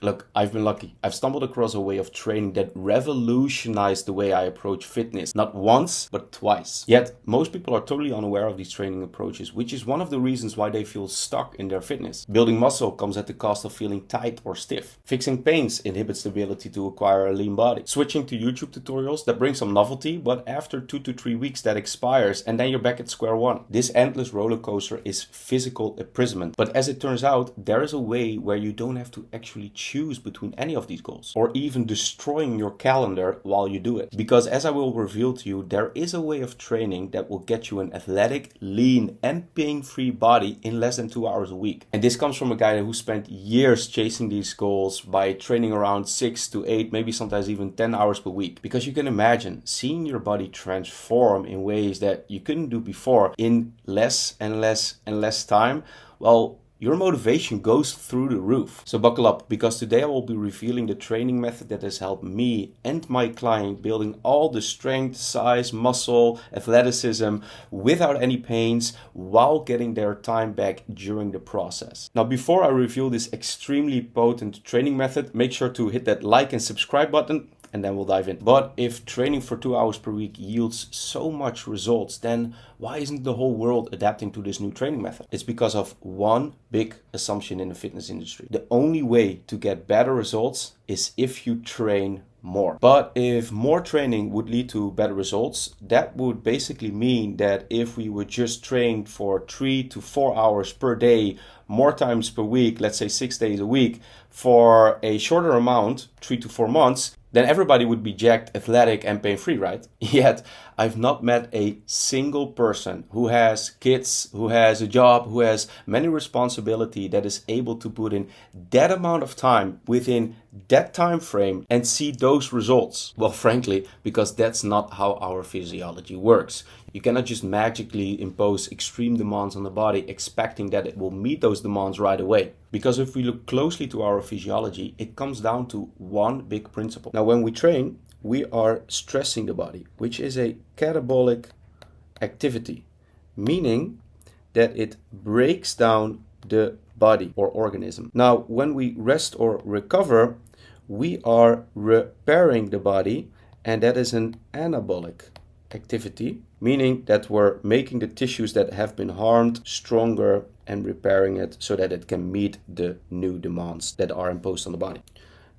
Look, I've been lucky. I've stumbled across a way of training that revolutionized the way I approach fitness, not once, but twice. Yet, most people are totally unaware of these training approaches, which is one of the reasons why they feel stuck in their fitness. Building muscle comes at the cost of feeling tight or stiff. Fixing pains inhibits the ability to acquire a lean body. Switching to YouTube tutorials, that brings some novelty, but after 2 to 3 weeks that expires and then you're back at square one. This endless roller coaster is physical imprisonment. But as it turns out, there is a way where you don't have to actually choose between any of these goals or even destroying your calendar while you do it. Because as I will reveal to you, there is a way of training that will get you an athletic, lean and pain-free body in less than 2 hours a week. And this comes from a guy who spent years chasing these goals by training around 6 to 8, maybe sometimes even 10 hours per week. Because you can imagine seeing your body transform in ways that you couldn't do before in less and less and less time. Well, your motivation goes through the roof. So buckle up, because today I will be revealing the training method that has helped me and my client building all the strength, size, muscle, athleticism without any pains while getting their time back during the process. Now, before I reveal this extremely potent training method, make sure to hit that like and subscribe button, and then we'll dive in. But if training for 2 hours per week yields so much results, then why isn't the whole world adapting to this new training method? It's because of one big assumption in the fitness industry. The only way to get better results is if you train more. But if more training would lead to better results, that would basically mean that if we would just train for 3 to 4 hours per day, more times per week, let's say 6 days a week, for a shorter amount, 3 to 4 months, then everybody would be jacked, athletic and pain-free, right? Yet, I've not met a single person who has kids, who has a job, who has many responsibility that is able to put in that amount of time within that time frame and see those results. Well, frankly, because that's not how our physiology works. You cannot just magically impose extreme demands on the body expecting that it will meet those demands right away. Because if we look closely to our physiology, it comes down to one big principle. Now, when we train, we are stressing the body, which is a catabolic activity, meaning that it breaks down the body or organism. Now, when we rest or recover, we are repairing the body, and that is an anabolic activity, meaning that we're making the tissues that have been harmed stronger and repairing it so that it can meet the new demands that are imposed on the body.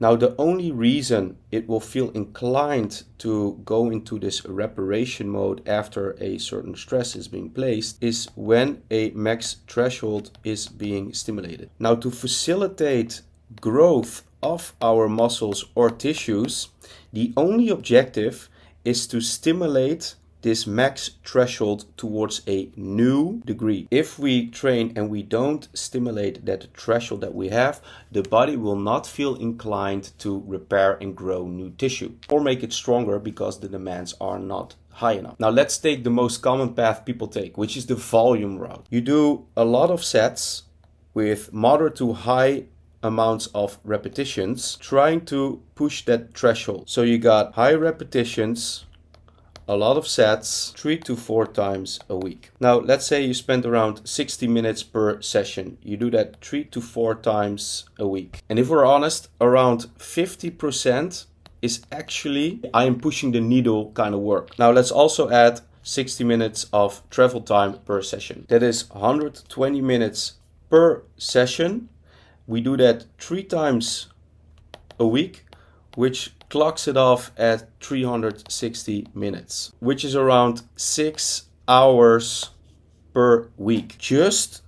Now, the only reason it will feel inclined to go into this reparation mode after a certain stress is being placed is when a max threshold is being stimulated. Now, to facilitate growth of our muscles or tissues, the only objective is to stimulate this max threshold towards a new degree. If we train and we don't stimulate that threshold that we have, the body will not feel inclined to repair and grow new tissue or make it stronger because the demands are not high enough. Now let's take the most common path people take, which is the volume route. You do a lot of sets with moderate to high amounts of repetitions, trying to push that threshold. So you got high repetitions, a lot of sets, 3 to 4 times a week. Now, let's say you spend around 60 minutes per session. You do that 3 to 4 times a week. And if we're honest, around 50% is actually I am pushing the needle kind of work. Now, let's also add 60 minutes of travel time per session. That is 120 minutes per session. We do that 3 times a week, which clocks it off at 360 minutes, which is around 6 hours per week, just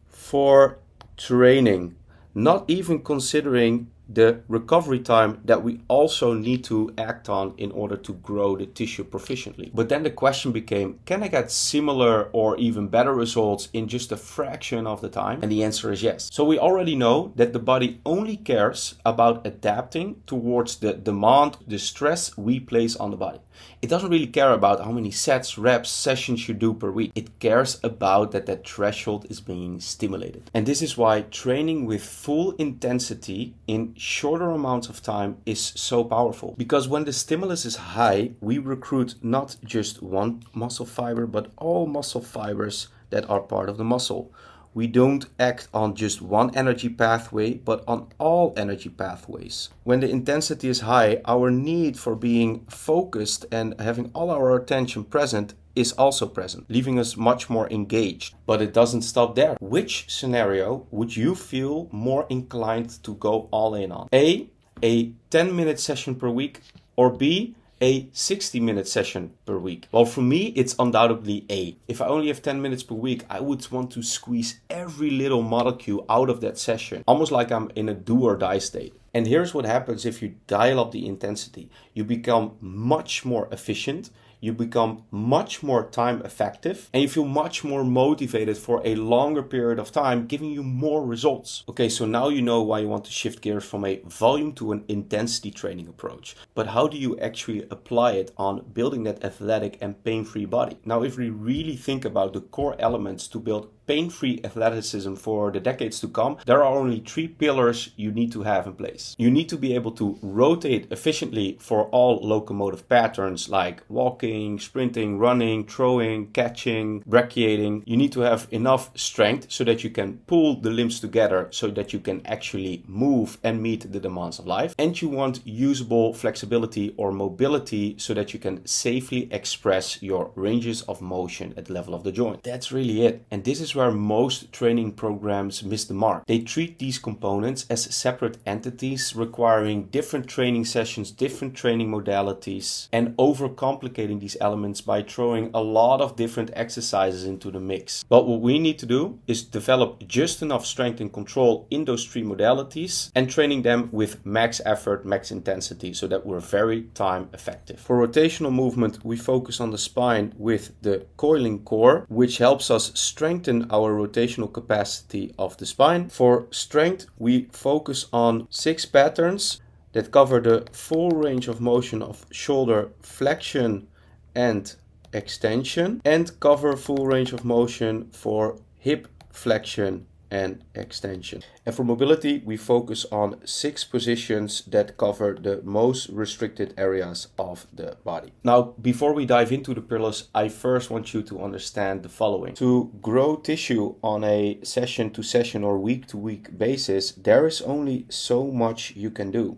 for training, not even considering the recovery time that we also need to act on in order to grow the tissue proficiently. But then the question became, can I get similar or even better results in just a fraction of the time? And the answer is yes. So we already know that the body only cares about adapting towards the demand, the stress we place on the body. It doesn't really care about how many sets, reps, sessions you do per week. It cares about that threshold is being stimulated. And this is why training with full intensity in shorter amounts of time is so powerful. Because when the stimulus is high, we recruit not just one muscle fiber, but all muscle fibers that are part of the muscle, we don't act on just one energy pathway, but on all energy pathways. When the intensity is high, our need for being focused and having all our attention present is also present, leaving us much more engaged. But it doesn't stop there. Which scenario would you feel more inclined to go all in on? A 10-minute session per week, or B, a 60-minute session per week? Well, for me, it's undoubtedly A. If I only have 10 minutes per week, I would want to squeeze every little molecule out of that session, almost like I'm in a do or die state. And here's what happens if you dial up the intensity. You become much more efficient, you become much more time effective, and you feel much more motivated for a longer period of time, giving you more results. Okay, so now you know why you want to shift gears from a volume to an intensity training approach. But how do you actually apply it on building that athletic and pain-free body? Now, if we really think about the core elements to build pain-free athleticism for the decades to come, there are only 3 pillars you need to have in place. You need to be able to rotate efficiently for all locomotive patterns like walking, sprinting, running, throwing, catching, brachiating. You need to have enough strength so that you can pull the limbs together so that you can actually move and meet the demands of life. And you want usable flexibility or mobility so that you can safely express your ranges of motion at the level of the joint. That's really it. And this is where most training programs miss the mark. They treat these components as separate entities requiring different training sessions, different training modalities, and overcomplicating these elements by throwing a lot of different exercises into the mix. But what we need to do is develop just enough strength and control in those 3 modalities and training them with max effort, max intensity, so that we're very time effective. For rotational movement, we focus on the spine with the coiling core, which helps us strengthen our rotational capacity of the spine. For strength, we focus on 6 patterns that cover the full range of motion of shoulder flexion and extension, and cover full range of motion for hip flexion and extension. And for mobility, we focus on 6 positions that cover the most restricted areas of the body. Now, before we dive into the pillars, I first want you to understand the following. To grow tissue on a session to session or week to week basis, there is only so much you can do.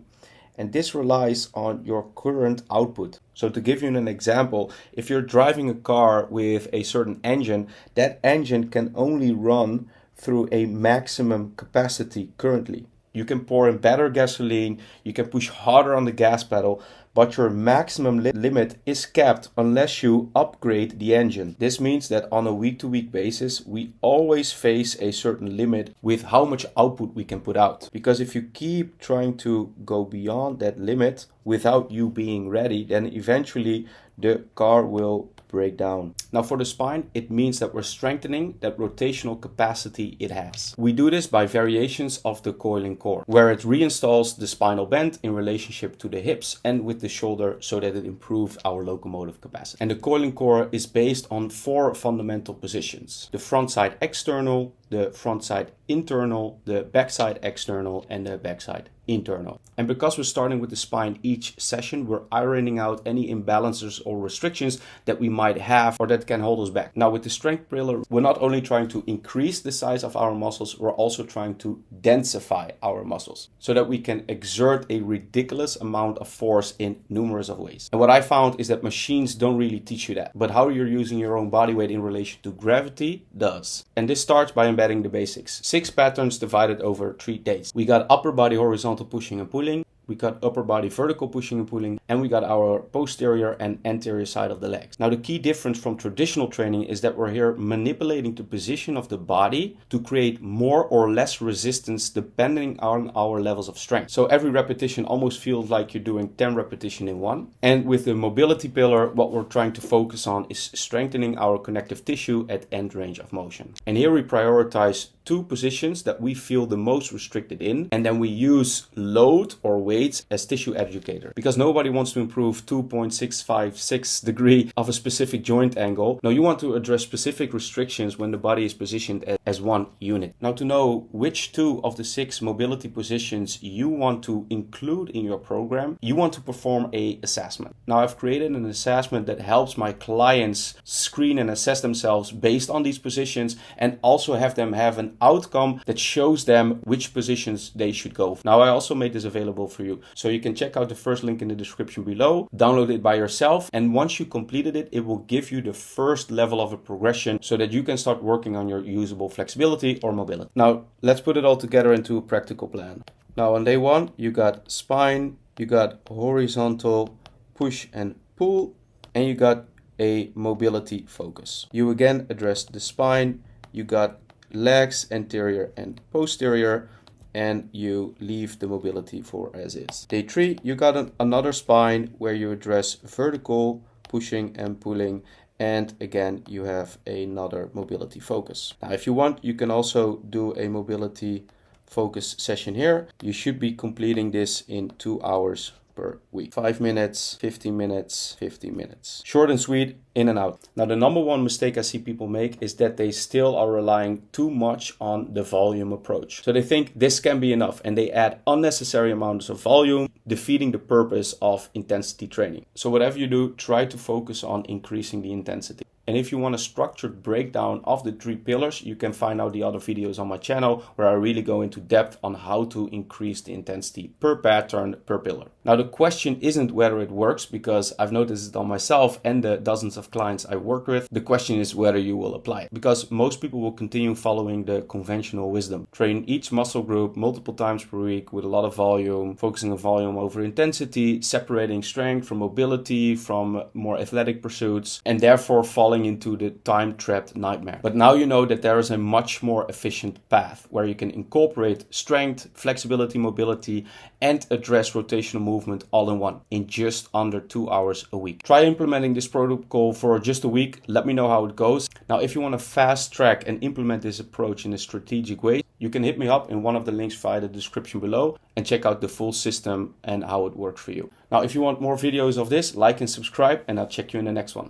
And this relies on your current output. So to give you an example, if you're driving a car with a certain engine, that engine can only run through a maximum capacity currently. You can pour in better gasoline, you can push harder on the gas pedal, but your maximum limit is capped unless you upgrade the engine. This means that on a week-to-week basis, we always face a certain limit with how much output we can put out. Because if you keep trying to go beyond that limit without you being ready, then eventually the car will break down. Now for the spine, it means that we're strengthening that rotational capacity it has. We do this by variations of the coiling core, where it reinstalls the spinal bend in relationship to the hips and with the shoulder so that it improves our locomotive capacity. And the coiling core is based on 4 fundamental positions: the front side external, the front side internal, the back side external, and the back side internal. And because we're starting with the spine each session, we're ironing out any imbalances or restrictions that we might have or that can hold us back. Now with the strength pillar, we're not only trying to increase the size of our muscles, we're also trying to densify our muscles so that we can exert a ridiculous amount of force in numerous of ways. And what I found is that machines don't really teach you that, but how you're using your own body weight in relation to gravity does. And this starts by embedding the basics. 6 patterns divided over 3 days. We got upper body horizontal pushing and pulling, we got upper body vertical pushing and pulling, and we got our posterior and anterior side of the legs. Now the key difference from traditional training is that we're here manipulating the position of the body to create more or less resistance depending on our levels of strength. So every repetition almost feels like you're doing 10 repetitions in one. And with the mobility pillar, what we're trying to focus on is strengthening our connective tissue at end range of motion. And here we prioritize 2 positions that we feel the most restricted in, and then we use load or weight weights as tissue educator, because nobody wants to improve 2.656 degree of a specific joint angle. No, you want to address specific restrictions when the body is positioned as one unit. Now, to know which 2 of the 6 mobility positions you want to include in your program, you want to perform a assessment. Now, I've created an assessment that helps my clients screen and assess themselves based on these positions, and also have them have an outcome that shows them which positions they should go for. Now, I also made this available for you, so you can check out the first link in the description below, download it by yourself, and once you completed it, it will give you the first level of a progression so that you can start working on your usable flexibility or mobility. Now, let's put it all together into a practical plan. Now, on day 1, you got spine, you got horizontal push and pull, and you got a mobility focus. You again address the spine, you got legs, anterior and posterior, and you leave the mobility for as is. Day 3, you got another spine where you address vertical, pushing and pulling, and again you have another mobility focus. Now, if you want, you can also do a mobility focus session here. You should be completing this in 2 hours per week. 5 minutes, 15 minutes, 15 minutes. Short and sweet, in and out. Now, the number one mistake I see people make is that they still are relying too much on the volume approach. So they think this can be enough, and they add unnecessary amounts of volume, defeating the purpose of intensity training. So whatever you do, try to focus on increasing the intensity. And if you want a structured breakdown of the 3 pillars, you can find out the other videos on my channel where I really go into depth on how to increase the intensity per pattern, per pillar. Now, the question isn't whether it works, because I've noticed it on myself and the dozens of clients I work with. The question is whether you will apply it, because most people will continue following the conventional wisdom. Train each muscle group multiple times per week with a lot of volume, focusing on volume over intensity, separating strength from mobility, from more athletic pursuits, and therefore falling into the time-trapped nightmare. But now you know that there is a much more efficient path where you can incorporate strength, flexibility, mobility, and address rotational movement all in one in just under 2 hours a week. Try implementing this protocol for just a week. Let me know how it goes. Now, if you want to fast track and implement this approach in a strategic way, you can hit me up in one of the links via the description below and check out the full system and how it works for you. Now, if you want more videos of this, like and subscribe, and I'll check you in the next one.